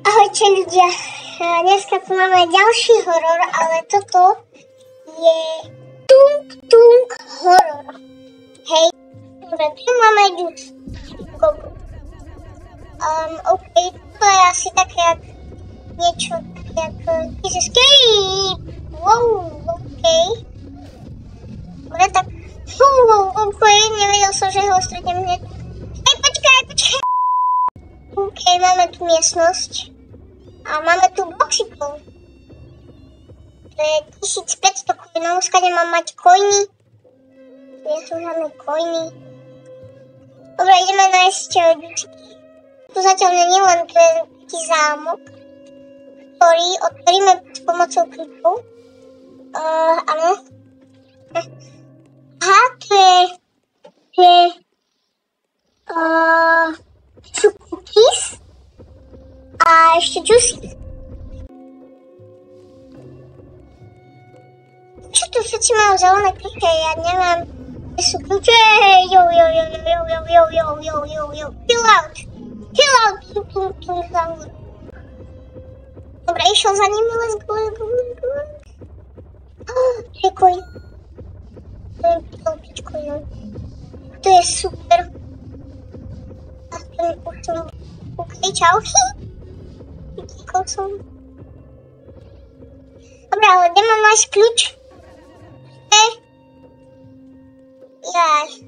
Ahojte ľudia, dneska tu máme ďalší horor, ale toto je Tung Tung horor. Hej, dobre, tu máme ďus. OK, to je asi také jak niečo, jak escape. Wow, OK. Dobre, tak, OK, nevedel som, že ho stretnem hneď. Hej, počkaj. OK, máme tu miestnosť. A máme tu boxikov. To je 1500 coinov, skade mám mať coiny. Tu nie sú žiadne coiny. Dobre, ideme nájsť ďučiky. Tu zatiaľ není, len tu je taký zámok, ktorý otvoríme s pomocou kľúčov. Áno. Aha, tu sú cookies. A ešte juicy. Čo tu všetci majú zelené kľúče? Ja neviem, kde sú kľúče. Jo. Chill out. Dobre, išiel za nimi, let's go. Čekuj. To je pičkuj, no. To je super. Aspoň už som... OK, čau. Vytíkol som. Dobre, ale kde mám nájsť kľúč?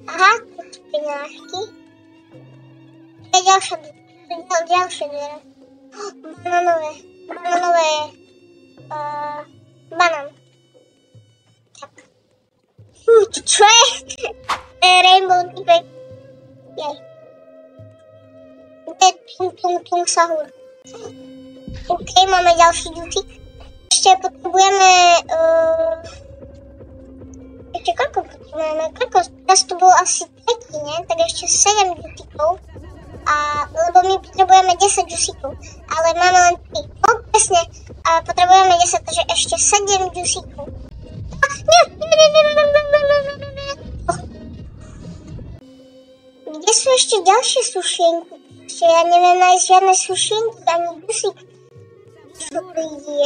Aha, tu sú peňažky. To je ďalšie dvere. Bananové. Banán. Tak. Čo je? Rainbow typek. Jej. Tung sahur. OK, máme ďalší ďučík. Ešte potrebujeme... Ešte koľko potrebujeme? Teraz to bolo asi tretí, nie? Tak ešte 7 ďučíkov. Lebo my potrebujeme 10 ďučíkov. Ale máme len 3. No, presne. Potrebujeme 10, takže ešte 7 ďučíkov. Kde sú ešte ďalšie sušienky? Ja neviem nájsť žiadne sušienky, ani dusík. Čo to je?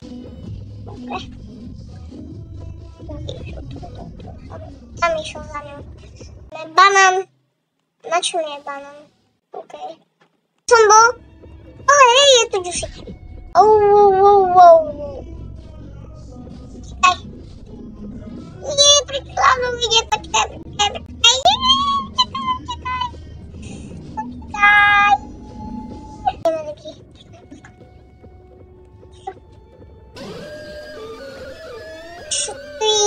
Dobre. Tam išiel za ňou. Banán. Na čom je banán? OK. Som bol? Ale hej, je tu dusík. Wow. Čakaj. Nie, prečo hlavnou ide, počkaj. Čo to je?